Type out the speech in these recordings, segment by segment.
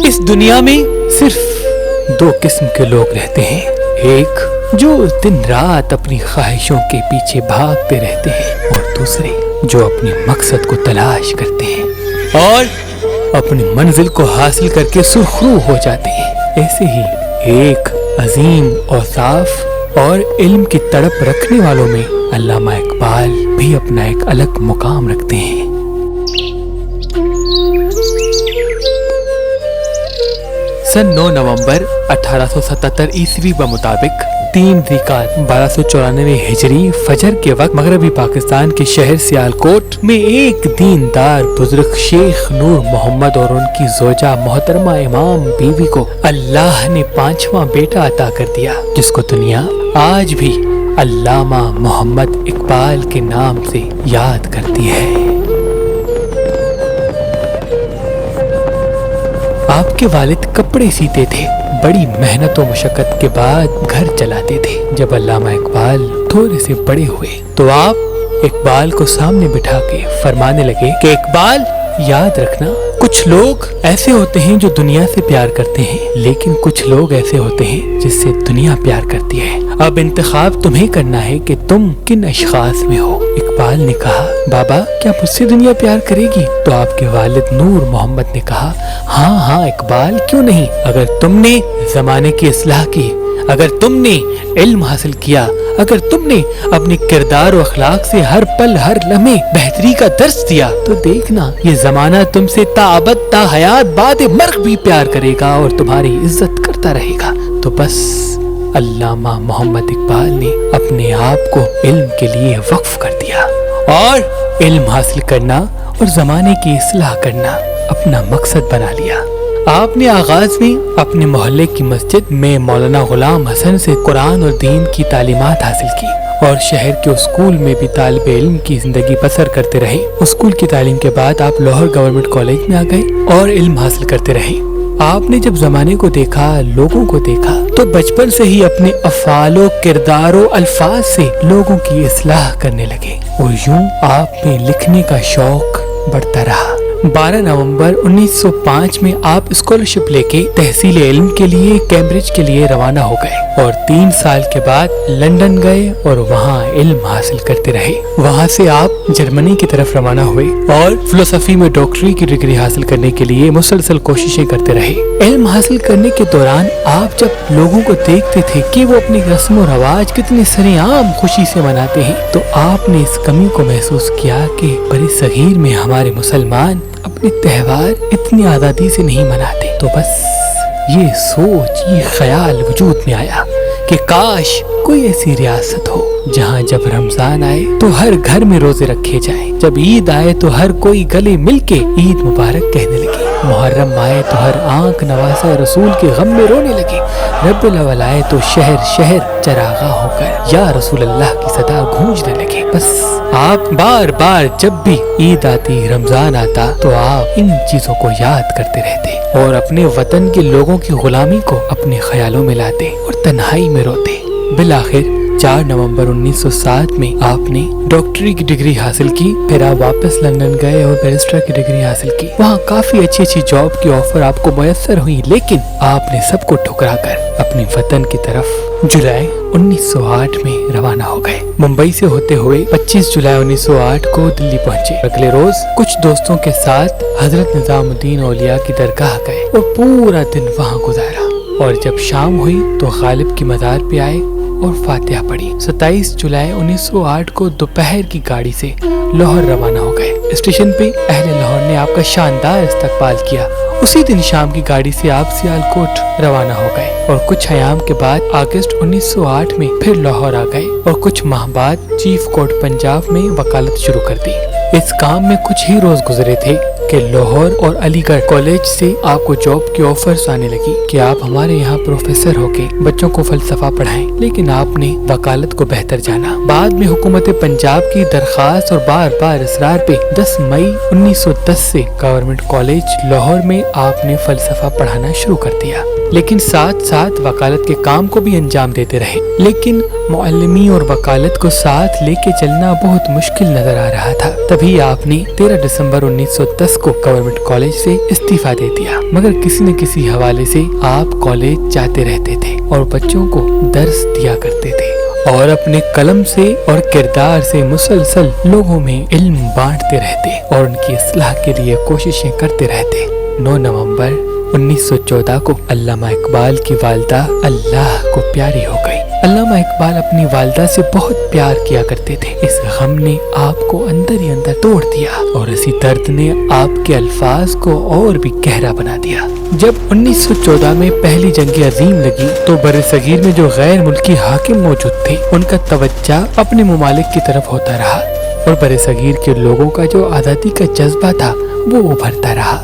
اس دنیا میں صرف دو قسم کے لوگ رہتے ہیں، ایک جو دن رات اپنی خواہشوں کے پیچھے بھاگتے رہتے ہیں، اور دوسرے جو اپنے مقصد کو تلاش کرتے ہیں اور اپنی منزل کو حاصل کر کے سرخرو ہو جاتے ہیں۔ ایسے ہی ایک عظیم اوصاف اور علم کی تڑپ رکھنے والوں میں علامہ اقبال بھی اپنا ایک الگ مقام رکھتے ہیں۔ سن 9 نومبر 1877 عیسوی بمطابق 3 ذیقعدہ 1294 ہجری فجر کے وقت مغربی پاکستان کے شہر سیالکوٹ میں ایک دیندار بزرگ شیخ نور محمد اور ان کی زوجہ محترمہ امام بیوی کو اللہ نے 5واں بیٹا عطا کر دیا، جس کو دنیا آج بھی علامہ محمد اقبال کے نام سے یاد کرتی ہے۔ آپ کے والد کپڑے سیتے تھے، بڑی محنت و مشقت کے بعد گھر چلاتے تھے۔ جب علامہ اقبال تھوڑے سے بڑے ہوئے تو آپ اقبال کو سامنے بٹھا کے فرمانے لگے کہ اقبال، یاد رکھنا، کچھ لوگ ایسے ہوتے ہیں جو دنیا سے پیار کرتے ہیں، لیکن کچھ لوگ ایسے ہوتے ہیں جس سے دنیا پیار کرتی ہے۔ اب انتخاب تمہیں کرنا ہے کہ تم کن اشخاص میں ہو۔ اقبال نے کہا، بابا کیا مجھ سے دنیا پیار کرے گی؟ تو آپ کے والد نور محمد نے کہا، ہاں اقبال، کیوں نہیں؟ اگر تم نے زمانے کی اصلاح کی، اگر تم نے علم حاصل کیا، اگر تم نے اپنے کردار و اخلاق سے ہر پل ہر لمحے بہتری کا درس دیا، تو دیکھنا یہ زمانہ تم سے تا ابد تا حیات بعد مرگ بھی پیار کرے گا اور تمہاری عزت کرتا رہے گا۔ تو بس علامہ محمد اقبال نے اپنے آپ کو علم کے لیے وقف کر دیا اور علم حاصل کرنا اور زمانے کی اصلاح کرنا اپنا مقصد بنا لیا۔ آپ نے آغاز میں اپنے محلے کی مسجد میں مولانا غلام حسن سے قرآن اور دین کی تعلیمات حاصل کی اور شہر کے اسکول میں بھی طالب علم کی زندگی بسر کرتے رہے۔ اسکول کی تعلیم کے بعد آپ لاہور گورنمنٹ کالج میں آ گئے اور علم حاصل کرتے رہے۔ آپ نے جب زمانے کو دیکھا، لوگوں کو دیکھا، تو بچپن سے ہی اپنے افعال و کردار و الفاظ سے لوگوں کی اصلاح کرنے لگے اور یوں آپ میں لکھنے کا شوق بڑھتا رہا۔ 12 نومبر 1905 میں آپ اسکالرشپ لے کے تحصیل علم کے لیے کیمبرج کے لیے روانہ ہو گئے اور 3 سال کے بعد لندن گئے اور وہاں علم حاصل کرتے رہے۔ وہاں سے آپ جرمنی کی طرف روانہ ہوئے اور فلسفی میں ڈاکٹری کی ڈگری حاصل کرنے کے لیے مسلسل کوششیں کرتے رہے۔ علم حاصل کرنے کے دوران آپ جب لوگوں کو دیکھتے تھے کہ وہ اپنی رسم و رواج کتنے سرے عام خوشی سے مناتے ہیں، تو آپ نے اس کمی کو محسوس کیا کہ بڑے صغیر میں ہمارے مسلمان اپنے تہوار اتنی آزادی سے نہیں مناتے۔ تو بس یہ سوچ، یہ خیال وجود میں آیا کہ کاش کوئی ایسی ریاست ہو جہاں جب رمضان آئے تو ہر گھر میں روزے رکھے جائیں، جب عید آئے تو ہر کوئی گلے مل کے عید مبارک کہنے لگے، محرم آئے تو ہر آنکھ نوازہ رسول کے غم میں رونے لگے، رب الاول آئے تو شہر شہر چراغاں ہو کر یا رسول اللہ کی صدا گونجنے لگے۔ بس آپ بار بار جب بھی عید آتی، رمضان آتا، تو آپ ان چیزوں کو یاد کرتے رہتے اور اپنے وطن کے لوگوں کی غلامی کو اپنے خیالوں میں لاتے اور تنہائی میں روتے۔ بالآخر 4 نومبر 1907 میں آپ نے ڈاکٹری کی ڈگری حاصل کی، پھر آپ واپس لندن گئے اور بیرسٹر کی ڈگری حاصل کی۔ وہاں کافی اچھی جاب کی آفر آپ کو میسر ہوئی، لیکن آپ نے سب کو ٹھکرا کر اپنے وطن کی طرف جولائی 1908 میں روانہ ہو گئے۔ ممبئی سے ہوتے ہوئے 25 جولائی 1908 کو دلی پہنچے۔ اگلے روز کچھ دوستوں کے ساتھ حضرت نظام الدین اولیاء کی درگاہ گئے اور پورا دن وہاں گزارا، اور جب شام ہوئی تو غالب کی مزار پہ آئے اور فاتحہ پڑھی۔ 27 جولائی 1908 کو دوپہر کی گاڑی سے لاہور روانہ ہو گئے۔ اسٹیشن پہ اہل لاہور نے آپ کا شاندار استقبال کیا۔ اسی دن شام کی گاڑی سے آپ سیالکوٹ روانہ ہو گئے اور کچھ ایام کے بعد اگست 1908 میں پھر لاہور آ گئے اور کچھ ماہ بعد چیف کورٹ پنجاب میں وکالت شروع کر دی۔ اس کام میں کچھ ہی روز گزرے تھے کہ لاہور اور علی گڑھ کالج سے آپ کو جاب کی آفرز آنے لگی کہ آپ ہمارے یہاں پروفیسر ہو کے بچوں کو فلسفہ پڑھائیں، لیکن آپ نے وکالت کو بہتر جانا۔ بعد میں حکومت پنجاب کی درخواست اور بار بار اصرار پہ 10 مئی 1910 سے گورنمنٹ کالج لاہور میں آپ نے فلسفہ پڑھانا شروع کر دیا، لیکن ساتھ ساتھ وکالت کے کام کو بھی انجام دیتے رہے۔ لیکن معلمی اور وکالت کو ساتھ لے کے چلنا بہت مشکل نظر آ رہا تھا۔ تبھی آپ نے 13 دسمبر 1910 1936 को गवर्नमेंट कॉलेज से इस्तीफा दे दिया, मगर किसी न किसी हवाले से आप कॉलेज जाते रहते थे और बच्चों को दर्स दिया करते थे और अपने कलम से और किरदार से मुसलसल लोगों में इल्म बांटते रहते और उनकी इस्लाह के लिए कोशिशें करते रहते। 9 नवंबर 1914 को अल्लामा इकबाल की वालिदा अल्लाह को प्यारी हो गई। अल्लामा इकबाल अपनी वालिदा से बहुत प्यार किया करते थे। इस गम ने आपको अंदर ही अंदर तोड़ दिया और इसी दर्द ने आपके अल्फाज को और भी गहरा बना दिया। जब 1914 में पहली जंग अजीम लगी तो बरसगीर में जो गैर मुल्की हाकिम मौजूद थे उनका तवज्जो अपने मुमालिक की तरफ होता रहा और बरसगीर के लोगों का जो आज़ादी का जज्बा था वो उभरता रहा।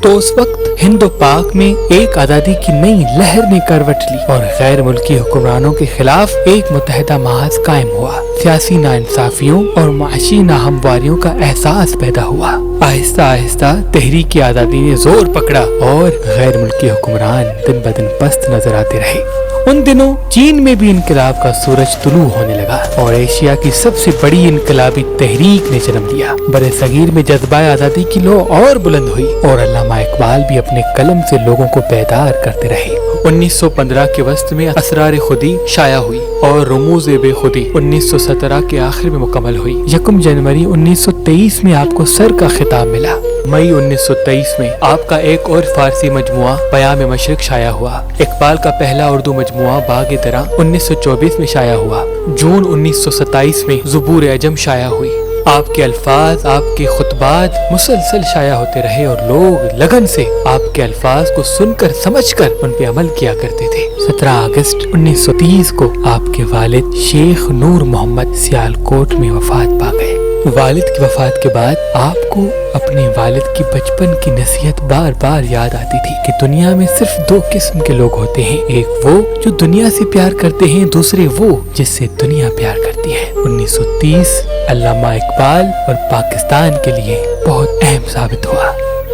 तो उस वक्त हिंद पाक में एक आज़ादी की नई लहर ने करवट ली और गैर मुल्की हुक्मरानों के खिलाफ एक मुत्तहिदा महाज कायम हुआ। सियासी नाइंसाफियों और माशी नाहमवारियों का एहसास पैदा हुआ। आहिस्ता आहिस्ता तहरीक आज़ादी ने जोर पकड़ा और गैर मुल्की हुक्मरान दिन ब दिन पस्त नजर आते रहे। उन दिनों चीन में भी इनकलाब का सूरज तुलू होने लगा और एशिया की सबसे बड़ी इनकलाबी तहरीक ने जन्म लिया। बड़े सगीर में जज्बा आज़ादी की लो और बुलंद हुई और अल्लामा इकबाल भी अपने कलम से लोगों को बेदार करते रहे। 1915 के वस्त में असरार खुदी शाया हुई और रमूज बेखुदी 1917 के आखिर में मुकम्मल हुई। 1 जनवरी 1923 में आपको सर का खिताब मिला। मई 1923 में आपका एक और फारसी मजमुआ पयाम मशरिक शाया हुआ। इकबाल का पहला उर्दू मजमुआ बाग़ दरा 1924 में शाया हुआ। जून 1927 में ज़ुबूर अजम शाया हुई। आपके अल्फाज, आपके खुतबात मुसलसल शाया होते रहे और लोग लगन से आपके अल्फाज को सुनकर समझकर उन पे अमल किया करते थे। 17 अगस्त 1930 को आपके वालिद शेख नूर मोहम्मद सियालकोट में वफात पा गए। वालिद की वफात के बाद आपको अपने वालिद की बचपन की नसीहत बार बार याद आती थी कि दुनिया में सिर्फ 2 किस्म के लोग होते हैं, एक वो जो दुनिया से प्यार करते हैं, दूसरे वो जिससे दुनिया प्यार करती है। 1930 अल्लामा इकबाल और पाकिस्तान के लिए बहुत अहम साबित हुआ।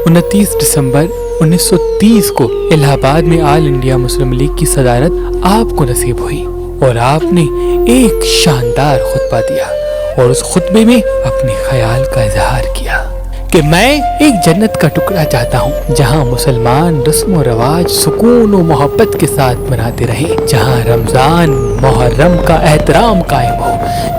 29 दिसंबर 1930 को इलाहाबाद में ऑल इंडिया मुस्लिम लीग की सदारत आपको नसीब हुई और आपने एक शानदार खुतबा दिया और उस खुतबे में अपने ख्याल का इजहार किया कि मैं एक जन्नत का टुकड़ा चाहता हूँ जहाँ मुसलमान रस्म व रवाज सुकून और मोहब्बत के साथ मनाते रहे, जहाँ रमजान मुहर्रम का एहतराम कायम हो,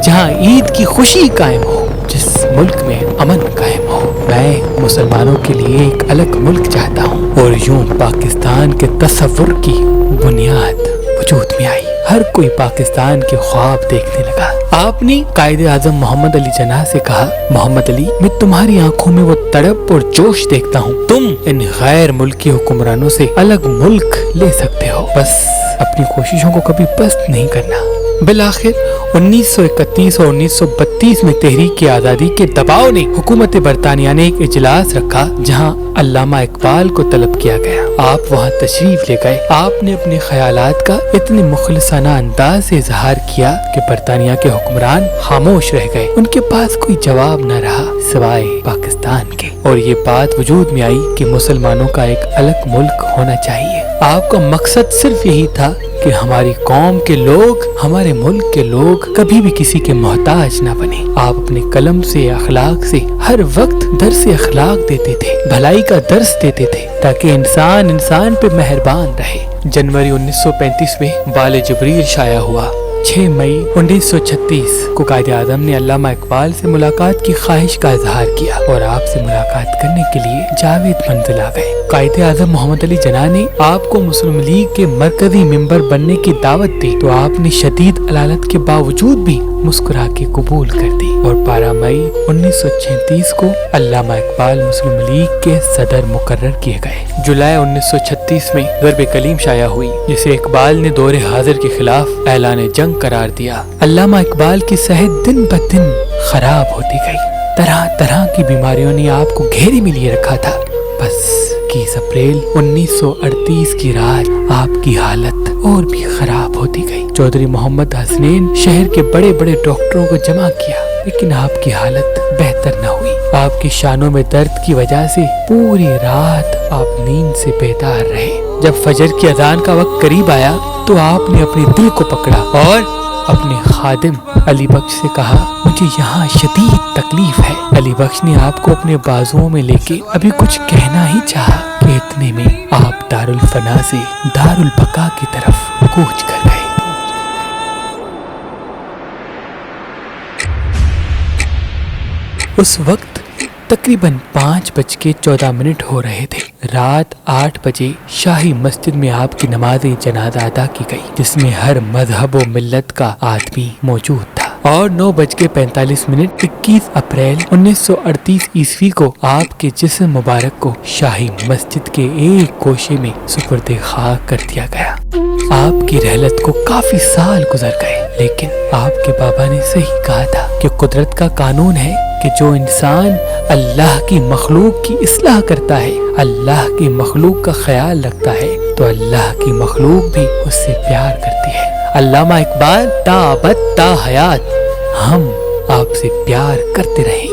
जहाँ ईद की खुशी कायम हो, जिस मुल्क में अमन कायम हो। मैं मुसलमानों के लिए एक अलग मुल्क चाहता हूँ। और यूं पाकिस्तान के तसव्वुर की बुनियाद वजूद में आई। हर कोई पाकिस्तान के ख्वाब देखने लगा। आपने कायदे आजम मोहम्मद अली जिन्ना से कहा, मोहम्मद अली, मैं तुम्हारी आंखों में वो तड़प और जोश देखता हूँ। तुम इन गैर मुल्की हुक्मरानों से अलग मुल्क ले सकते हो, बस अपनी कोशिशों को कभी पस्त नहीं करना। बिलाखिर 1931 और 1932 में तहरीक आज़ादी के दबाव ने हुकूमत बरतानिया ने एक इजलास रखा जहां अल्लामा इकबाल को तलब किया गया। आप वहां तशरीफ ले गए। आपने अपने ख्यालात का इतने मुखलिसाना अंदाज से इजहार किया कि बरतानिया के हुक्मरान खामोश रह गए। उनके पास कोई जवाब न रहा सिवाय पाकिस्तान के। और ये बात वजूद में आई कि मुसलमानों का एक अलग मुल्क होना चाहिए। आपका मकसद सिर्फ यही था कि हमारी कौम के लोग, हमारे मुल्क के लोग कभी भी किसी के मोहताज न बने। आप अपने कलम से, अखलाक से हर वक्त दर्स अखलाक देते थे, भलाई का दर्स देते थे ताकि इंसान इंसान पे मेहरबान रहे। जनवरी 1935 में बाले जबरील शाया हुआ। 6 मई 1936 को कायदे आज़म ने अल्लामा इकबाल से मुलाकात की ख्वाहिश का इजहार किया और आपसे मुलाकात करने के लिए जावेद मंजिल आ गए। कायदे आज़म मोहम्मद अली जिन्ना ने आपको मुस्लिम लीग के मरकजी मेंबर बनने की दावत दी तो आपने शदीद अलालत के बावजूद भी मुस्कुरा के कबूल कर दी और 12 मई 1936 को अल्लामा इकबाल मुस्लिम लीग के सदर मुकर्रर किए गए। जुलाई 1936 में ज़र्ब कलीम शाया हुई जिसे इकबाल ने दौरे हाजिर के खिलाफ ऐलान जंग करार दिया। अल्लामा इकबाल की सेहत दिन ब दिन खराब होती गई। तरह तरह की बीमारियों ने आपको घेरे में लिए रखा था। बस 21 अप्रैल 1938 की रात आपकी हालत और भी खराब होती गई। चौधरी मोहम्मद हसनैन शहर के बड़े बड़े डॉक्टरों को जमा किया लेकिन आपकी हालत बेहतर न हुई। आपकी शानों में दर्द की वजह से पूरी रात आप नींद से बेदार रहे। जब फजर की अजान का वक्त करीब आया तो आपने अपने दिल को पकड़ा और अपने खादिम अली बख्श से कहा, मुझे यहाँ शदीद तकलीफ है। अली बख्श ने आपको अपने बाजुओं में लेके अभी कुछ कहना ही चाहा कि इतने में आप दारुल फना से दारुल बका की तरफ कूच कर गए। उस वक्त तकरीबन 5:14 हो रहे थे। रात 8 बजे शाही मस्जिद में आपकी नमाज जनाजा अदा की गई, जिसमें हर मजहब व मिल्लत का आदमी मौजूद था। और 9:45 21 अप्रैल 1938 ईस्वी को आपके जिस्म मुबारक को शाही मस्जिद के एक गोशे में सुपुर्द खाक कर दिया गया। आपकी रहलत को काफी साल गुजर गए, लेकिन आपके बाबा ने सही कहा था कि कुदरत का कानून है कि जो इंसान अल्लाह की मखलूक की इस्लाह करता है, अल्लाह की मखलूक का ख्याल रखता है, तो अल्लाह की मखलूक भी उससे प्यार करती है। अल्लामा इकबाल ता अबद ता हयात हम आपसे प्यार करते रहेंगे।